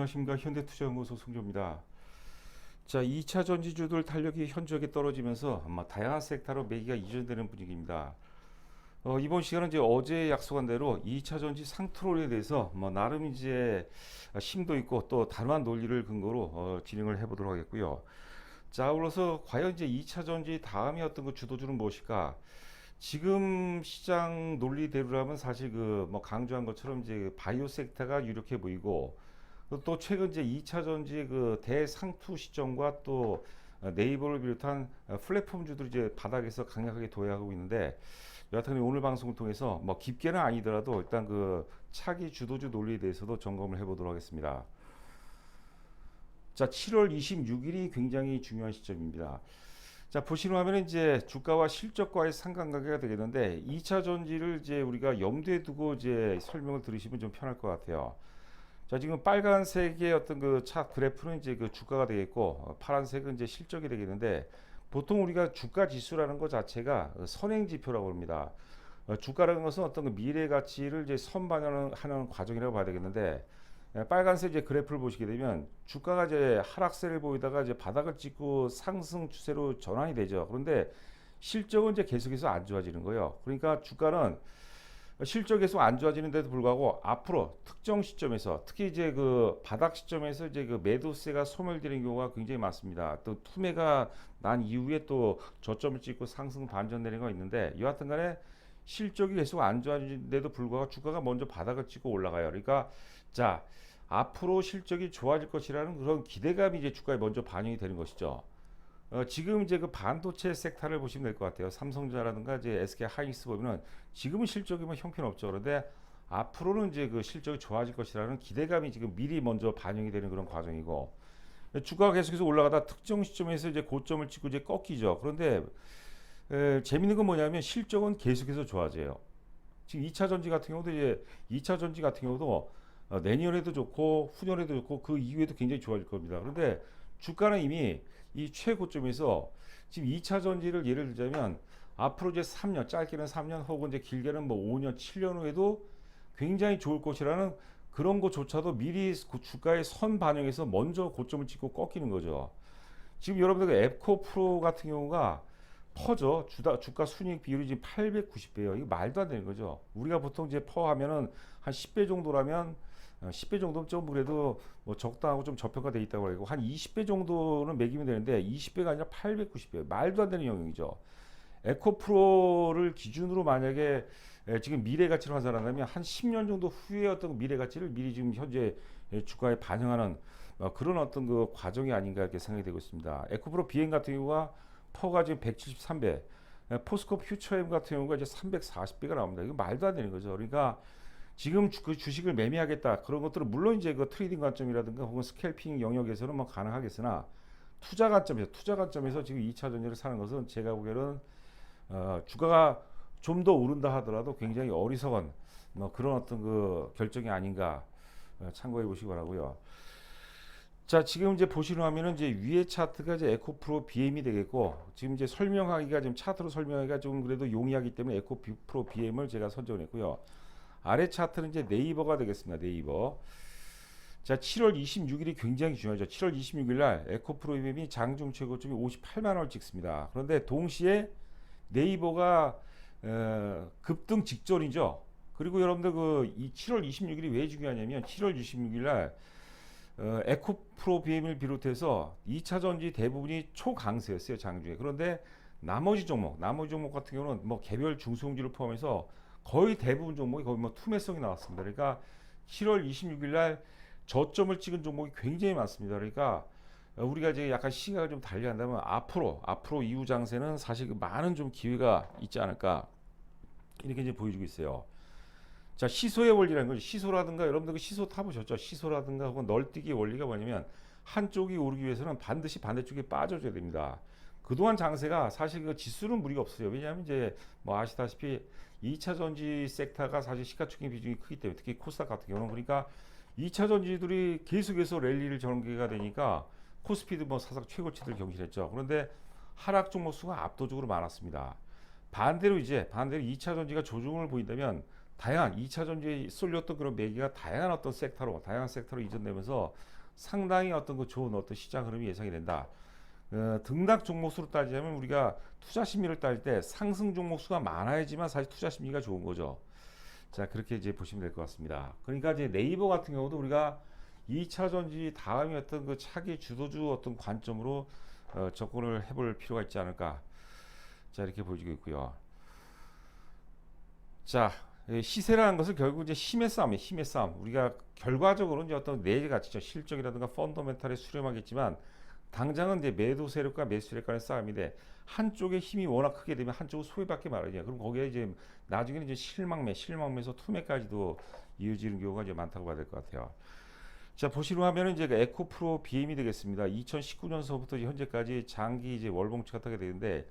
안녕하십니까. 현대투자연구소 송조입니다. 자, 2차 전지주들 탄력이 현저하게 떨어지면서 아마 다양한 섹터로 매기가 이전되는 분위기입니다. 이번 시간은 이제 어제 약속한 대로 2차 전지 상트롤에 대해서 나름 이제 심도 있고 또 단호한 논리를 근거로 진행을 해보도록 하겠고요. 자, 아울러서 과연 이제 2차 전지 다음에 어떤 그 주도주는 무엇일까? 지금 시장 논리대로라면 사실 그 강조한 것처럼 이제 바이오 섹터가 유력해 보이고 또 최근 이제 2차 전지 그 대상투 시점과 또 네이버를 비롯한 플랫폼주들이 이제 바닥에서 강력하게 도약하고 있는데 여하튼 오늘 방송을 통해서 깊게는 아니더라도 일단 그 차기 주도주 논리에 대해서도 점검을 해보도록 하겠습니다. 자, 7월 26일이 굉장히 중요한 시점입니다. 자, 보시는 화면은 이제 주가와 실적과의 상관관계가 되겠는데 2차 전지를 이제 우리가 염두에 두고 이제 설명을 들으시면 좀 편할 것 같아요. 자, 지금 빨간색의 어떤 그 차트 그래프는 이제 그 주가가 되겠고 파란색은 이제 실적이 되겠는데 보통 우리가 주가 지수라는 것 자체가 선행 지표라고 합니다. 주가라는 것은 어떤 그 미래 가치를 이제 선반영하는 과정이라고 봐야 되겠는데 빨간색 이제 그래프를 보시게 되면 주가가 이제 하락세를 보이다가 이제 바닥을 찍고 상승 추세로 전환이 되죠. 그런데 실적은 이제 계속해서 안 좋아지는 거예요. 그러니까 주가는 실적이 계속 안 좋아지는데도 불구하고 앞으로 특정 시점에서 특히 이제 그 바닥 시점에서 이제 그 매도세가 소멸되는 경우가 굉장히 많습니다. 또 투매가 난 이후에 또 저점을 찍고 상승 반전되는 거 있는데 여하튼 간에 실적이 계속 안 좋아지는데도 불구하고 주가가 먼저 바닥을 찍고 올라가요. 그러니까 자, 앞으로 실적이 좋아질 것이라는 그런 기대감이 이제 주가에 먼저 반영이 되는 것이죠. 지금 이제 그 반도체 섹터를 보시면 될 것 같아요. 삼성전자라든가 이제 SK 하이닉스 보면은 지금은 실적이 형편없죠. 그런데 앞으로는 이제 그 실적이 좋아질 것이라는 기대감이 지금 미리 먼저 반영이 되는 그런 과정이고 주가가 계속해서 올라가다 특정 시점에서 이제 고점을 찍고 이제 꺾이죠. 그런데 재밌는 건 뭐냐면 실적은 계속해서 좋아져요. 지금 2차 전지 같은 경우도 이제 2차 전지 같은 경우도 내년에도 좋고 후년에도 좋고 그 이후에도 굉장히 좋아질 겁니다. 그런데 주가는 이미 이 최고점에서 지금 2차 전지를 예를 들자면 앞으로 이제 3년, 짧게는 3년 혹은 이제 길게는 5년, 7년 후에도 굉장히 좋을 것이라는 그런 것조차도 미리 주가의 선 반영해서 먼저 고점을 찍고 꺾이는 거죠. 지금 여러분들 앱코 프로 같은 경우가 퍼죠. 주가 순이익 비율이 지금 890배예요. 이거 말도 안 되는 거죠. 우리가 보통 이제 퍼 하면은 한 10배 정도라면 10배 정도면 좀 그래도 적당하고 좀 저평가돼 있다고 하고 한 20배 정도는 매기면 되는데 20배가 아니라 890배. 말도 안 되는 영역이죠. 에코프로를 기준으로 만약에 지금 미래 가치를 환산한다면 한 10년 정도 후에 어떤 미래 가치를 미리 지금 현재 주가에 반영하는 그런 어떤 그 과정이 아닌가 이렇게 생각이 되고 있습니다. 에코프로 비행 같은 경우가 퍼가 지금 173배, 포스코 퓨처엠 같은 경우가 이제 340배가 나옵니다. 이거 말도 안 되는 거죠. 그러니까 지금 그 주식을 매매하겠다 그런 것들은 물론 이제 그 트레이딩 관점이라든가 혹은 스캘핑 영역에서는 가능하겠으나 투자 관점에서 지금 2차 전지를 사는 것은 제가 보기에는 주가가 좀 더 오른다 하더라도 굉장히 어리석은 그런 어떤 그 결정이 아닌가 참고해 보시기 바라고요. 자, 지금 이제 보시는 화면은 이제 위에 차트가 이제 에코프로 BM이 되겠고 지금 이제 설명하기가 지금 차트로 설명하기가 좀 그래도 용이하기 때문에 에코프로 BM을 제가 선정을 했고요. 아래 차트는 이제 네이버가 되겠습니다. 네이버. 자, 7월 26일이 굉장히 중요하죠. 7월 26일 날 에코프로 BM이 장중 최고점이 58만 원을 찍습니다. 그런데 동시에 네이버가 급등 직전이죠. 그리고 여러분들 이 7월 26일이 왜 중요하냐면 7월 26일 날 에코프로 BM을 비롯해서 2차 전지 대부분이 초강세였어요. 장중에. 그런데 나머지 종목 같은 경우는 개별 중소형주를 포함해서 거의 대부분 종목이 거의 투매성이 나왔습니다. 그러니까 7월 26일 날 저점을 찍은 종목이 굉장히 많습니다. 그러니까 우리가 이제 약간 시각을 좀 달리한다면 앞으로 이후 장세는 사실 많은 좀 기회가 있지 않을까 이렇게 이제 보여주고 있어요. 자, 시소의 원리라는 거죠. 시소라든가 여러분들 그 시소 타보셨죠? 시소라든가 혹은 널뛰기 원리가 뭐냐면 한쪽이 오르기 위해서는 반드시 반대쪽에 빠져줘야 됩니다. 그동안 장세가 사실 그 지수는 무리가 없어요. 왜냐하면 이제 아시다시피 2차 전지 섹터가 사실 시가총액 비중이 크기 때문에 특히 코스닥 같은 경우는 그러니까 2차 전지들이 계속해서 랠리를 전개가 되니까 코스피도 사상 최고치를 경신했죠. 그런데 하락 종목 수가 압도적으로 많았습니다. 반대로 2차 전지가 조정을 보인다면 다양한 2차 전지에 쏠렸던 그런 매기가 다양한 섹터로 이전되면서 상당히 어떤 그 좋은 어떤 시장 흐름이 예상이 된다. 등락 종목수로 따지자면 우리가 투자 심리를 따질 때 상승 종목수가 많아야지만 사실 투자 심리가 좋은 거죠. 자, 그렇게 이제 보시면 될 것 같습니다. 그러니까 이제 네이버 같은 경우도 우리가 2차 전지 다음에 어떤 그 차기 주도주 어떤 관점으로 접근을 해볼 필요가 있지 않을까. 자, 이렇게 보여지고 있고요. 자, 시세라는 것은 결국 이제 힘의 싸움이에요. 힘의 싸움. 우리가 결과적으로 이제 어떤 네 가지죠. 실적이라든가 펀더멘탈에 수렴하겠지만 당장은 이제 매도 세력과 매수 세력 간의 싸움인데 한쪽의 힘이 워낙 크게 되면 한쪽은 소외받게 마련이야. 그럼 거기에 이제 나중에는 이제 실망매에서 투매까지도 이어지는 경우가 이제 많다고 봐야 될 것 같아요. 자, 보시는 화면은 이제 그 에코프로 BM이 되겠습니다. 2019년서부터 현재까지 장기 이제 월봉치가 타게 되는데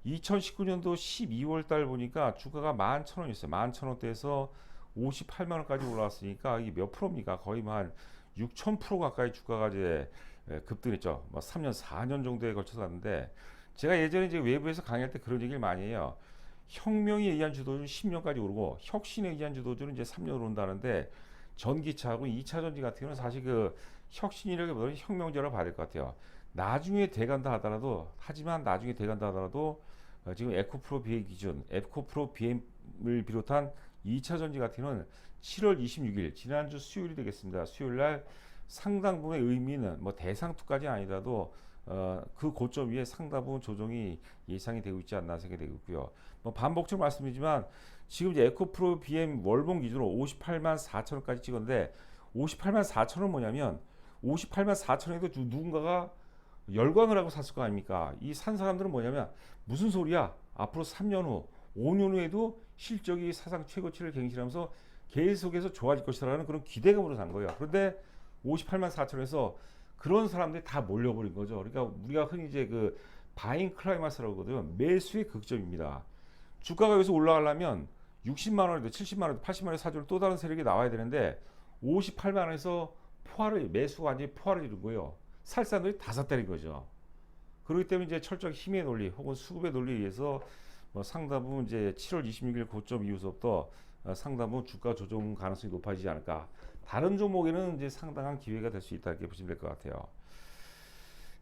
2019년도 12월 달 보니까 주가가 11,000원이었어요. 11,000원대에서 58만 원까지 올라왔으니까 이게 몇 프로입니까? 거의 한 6,000% 가까이 주가가 이제 급등했죠. 뭐 3년, 4년 정도에 걸쳐서 갔는데 제가 예전에 이제 외부에서 강의할 때 그런 얘기를 많이 해요. 혁명에 의한 주도주는 10년까지 오르고 혁신에 의한 주도주는 이제 3년 오른다는데 전기차하고 2차 전지 같은 경우는 사실 그 혁신이라기보다는 혁명제라고 봐야 될 것 같아요. 나중에 돼간다 하더라도 하지만 나중에 돼간다 하더라도 지금 에코프로 BM 기준 에코프로 BM을 비롯한 2차 전지 같은 경우는 7월 26일 지난주 수요일이 되겠습니다. 수요일날 상당 부분의 의미는 뭐 대상투까지 아니라도 그 고점 위에 상당 부분 조정이 예상이 되고 있지 않나 생각이 되고 있고요. 뭐 반복적으로 말씀드리지만 지금 이제 에코프로 BM 월봉 기준으로 58만 4천 원까지 찍었는데 58만 4천 원 뭐냐면 58만 4천 원에도 누군가가 열광을 하고 샀을 거 아닙니까? 이 산 사람들은 뭐냐면 무슨 소리야? 앞으로 3년 후, 5년 후에도 실적이 사상 최고치를 갱신하면서 계속해서 좋아질 것이라는 그런 기대감으로 산 거예요. 그런데 58만 4천에서 그런 사람들이 다 몰려버린 거죠. 그러니까 우리가 흔히 이제 그 바잉 클라이마스라고 하거든요. 매수의 극점입니다. 주가가 여기서 올라가려면 60만 원에도 70만 원에도 80만 원에 사주는 또 다른 세력이 나와야 되는데 58만 원에서 매수가 완전히 포화를 이룬 거예요. 살 사람들이 다 샀다는 거죠. 그렇기 때문에 이제 철저히 힘의 논리 혹은 수급의 논리에 의해서 뭐 상당 부분 이제 7월 26일 고점 이후부터 상당 부분 주가 조정 가능성이 높아지지 않을까. 다른 종목에는 이제 상당한 기회가 될 수 있다 이렇게 보시면 될 것 같아요.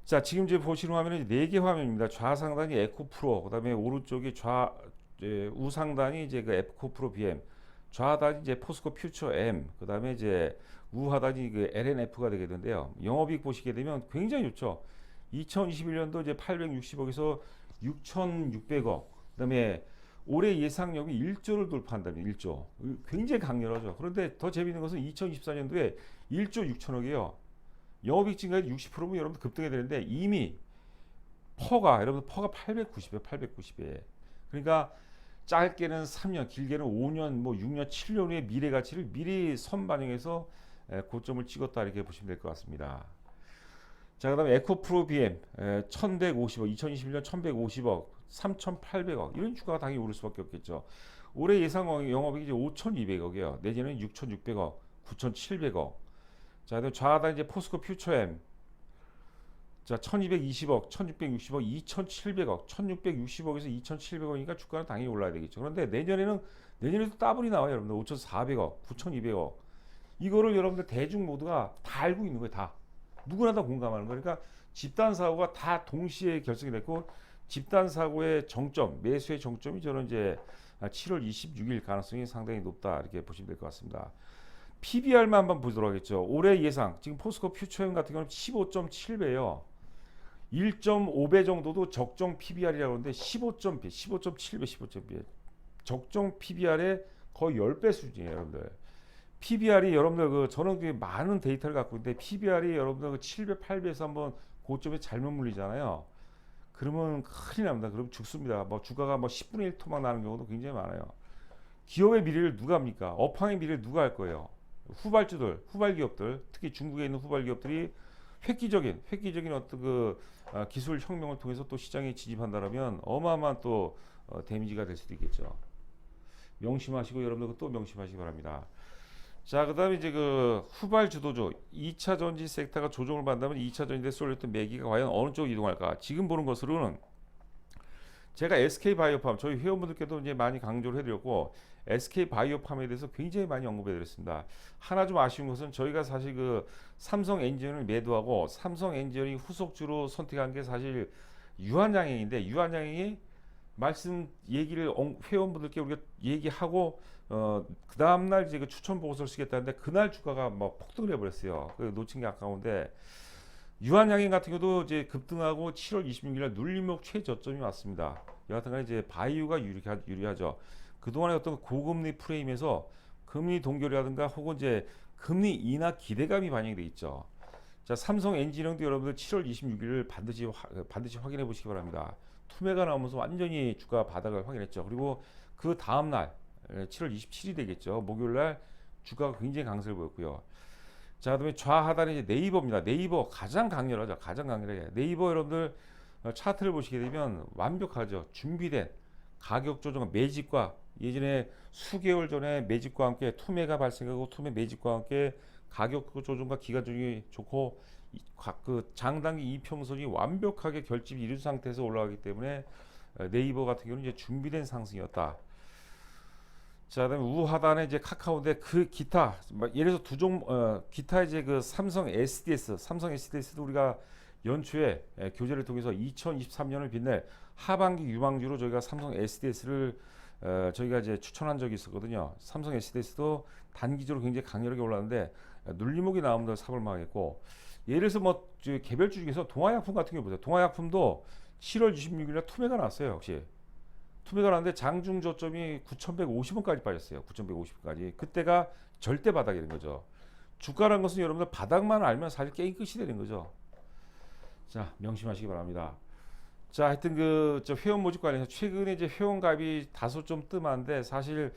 자, 지금 이제 보시는 화면은 4개 화면입니다. 좌상단이 에코프로, 그다음에 오른쪽이 우상단이 이제 그 에코프로 BM, 좌하단이 이제 포스코 퓨처 M, 그다음에 이제 우하단이 그 LNF가 되게 되는데요. 영업이익 보시게 되면 굉장히 좋죠. 2021년도 이제 860억에서 6,600억, 그다음에 올해 예상력이 1조를 돌파한다면 1조. 굉장히 강렬하죠. 그런데 더 재미있는 것은 2024년도에 1조 6천억이에요. 영업이익 증가율 60%면 여러분들 급등해야 되는데 이미 여러분들 퍼가 890이에요. 890에. 그러니까 짧게는 3년, 길게는 5년, 뭐 6년, 7년 후의 미래 가치를 미리 선반영해서 고점을 찍었다 이렇게 보시면 될 것 같습니다. 자, 그다음에 에코프로 BM 1,150억, 2021년 1,150억, 3,800억 이런 주가가 당연히 오를 수밖에 없겠죠. 올해 예상 영업이익이 이제 5,200억이에요. 내년에는 6,600억, 9,700억. 자, 그다음 좌하단 이제 포스코 퓨처엠. 자, 1,220억, 1,660억, 2,700억, 1,660억에서 2,700억이니까 주가는 당연히 올라야 되겠죠. 그런데 내년에도 따블이 나와요, 여러분들. 5,400억, 9,200억. 이거를 여러분들 대중 모두가 다 알고 있는 거예요, 다. 누구나 다 공감하는 거예요. 그러니까 집단 사고가 다 동시에 결정이 됐고 집단 사고의 정점, 매수의 정점이 저는 이제 7월 26일 가능성이 상당히 높다 이렇게 보시면 될 것 같습니다. PBR만 한번 보도록 하겠죠. 올해 예상 지금 포스코 퓨처엠 같은 경우는 15.7배예요. 1.5배 정도도 적정 PBR이라고 하는데 15.7배, 15.2배 적정 PBR의 거의 10배 수준이에요, 여러분들. PBR이 여러분들 저는 그 많은 데이터를 갖고 있는데 PBR이 여러분들 그 7배, 8배에서 한번 고점에 잘못 물리잖아요. 그러면 큰일 납니다. 그럼 죽습니다. 뭐 주가가 뭐 10분의 1 토막 나는 경우도 굉장히 많아요. 기업의 미래를 누가 합니까? 업황의 미래를 누가 할 거예요? 후발기업들, 특히 중국에 있는 후발기업들이 획기적인 어떤 그 기술 혁명을 통해서 또 시장에 진입한다면 어마어마한 또 데미지가 될 수도 있겠죠. 명심하시고 여러분들 또 명심하시기 바랍니다. 자, 그다음에 이제 그 후발 주도주 2차 전지 섹터가 조정을 받는다면 2차 전지에 쏠렸던 매기가 과연 어느 쪽으로 이동할까? 지금 보는 것으로는 제가 SK바이오팜 저희 회원분들께도 이제 많이 강조를 해드렸고 SK바이오팜에 대해서 굉장히 많이 언급해드렸습니다. 하나 좀 아쉬운 것은 저희가 사실 그 삼성 엔지니어를 매도하고 삼성 엔지니어링 후속주로 선택한 게 사실 유한양행인데 유한양행이 말씀 얘기를 회원분들께 우리가 얘기하고 그 다음날 이제 그 추천 보고서를 쓰겠다는데 그날 주가가 뭐 폭등을 해버렸어요. 그 놓친 게 아까운데 유한양행 같은 경우도 이제 급등하고 7월 26일 눌림목 최저점이 왔습니다. 여하튼간에 이제 바이오가 유리하죠. 그동안의 어떤 고금리 프레임에서 금리 동결이라든가 혹은 이제 금리 인하 기대감이 반영이 돼 있죠. 자, 삼성 엔지니어링도 여러분들 7월 26일을 반드시 확인해 보시기 바랍니다. 투매가 나오면서 완전히 주가 바닥을 확인했죠. 그리고 그 다음 날 7월 27일이 되겠죠. 목요일 날 주가가 굉장히 강세를 보였고요. 자, 그다음에 좌하단에 이제 네이버입니다. 네이버 가장 강렬하죠. 가장 강렬하게. 네이버 여러분들 차트를 보시게 되면 완벽하죠. 준비된 가격 조정 매집과 예전에 수개월 전에 매집과 함께 투매가 발생하고 투매 매집과 함께 가격 조정과 기간 조정이 좋고 그 장단기 이평선이 완벽하게 결집이 이룬 상태에서 올라가기 때문에 네이버 같은 경우는 이제 준비된 상승이었다. 자, 그다음에 우하단에 이제 카카오인데 그 기타 예를 들어서 기타 이제 그 삼성 SDS도 우리가 연초에 교제를 통해서 2023년을 빛낼 하반기 유망주로 저희가 삼성 SDS를 저희가 이제 추천한 적이 있었거든요. 삼성 SDS도 단기적으로 굉장히 강렬하게 올랐는데 눌림목이 나오면 더 사볼 만하겠고 예를 들어서 뭐 개별주 중에서 동아약품 같은 게 보세요. 동아약품도 7월 26일에 투매가 났어요. 역시 투매가 났는데 장중 저점이 9,150원까지 빠졌어요. 9,150원까지. 그때가 절대 바닥이 된 거죠. 주가란 것은 여러분들 바닥만 알면 사실 게임 끝이 되는 거죠. 자, 명심하시기 바랍니다. 자, 하여튼 저 회원 모집 관련해서 최근에 이제 회원 가입이 다소 좀 뜸한데 사실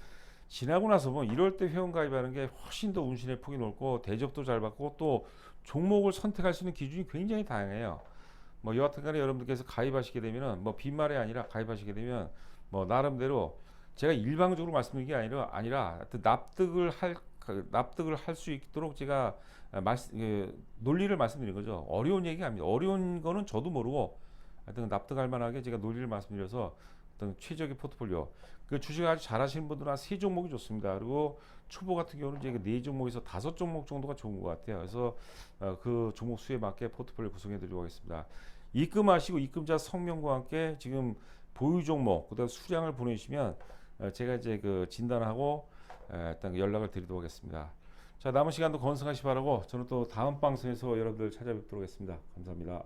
지나고 나서 뭐 이럴 때 회원 가입하는 게 훨씬 더 운신의 폭이 넓고 대접도 잘 받고 또 종목을 선택할 수 있는 기준이 굉장히 다양해요. 뭐 여하튼간에 여러분들께서 가입하시게 되면은 뭐 빈말이 아니라 가입하시게 되면 뭐 나름대로 제가 일방적으로 말씀드린 게 아니라 납득을 할 수 있도록 제가 논리를 말씀드린 거죠. 어려운 얘기 아닙니다. 어려운 거는 저도 모르고 하여튼 납득할 만하게 제가 논리를 말씀드려서 어떤 최적의 포트폴리오. 그 주식 아주 잘하시는 분들은 한 3종목이 좋습니다. 그리고 초보 같은 경우는 이제 4종목에서 5종목 정도가 좋은 것 같아요. 그래서 그 종목 수에 맞게 포트폴리오 구성해 드리도록 하겠습니다. 입금하시고 입금자 성명과 함께 지금 보유 종목 그다음 수량을 보내주시면 제가 이제 그 진단하고 일단 연락을 드리도록 하겠습니다. 자, 남은 시간도 건승하시 바라고 저는 또 다음 방송에서 여러분들 찾아뵙도록 하겠습니다. 감사합니다.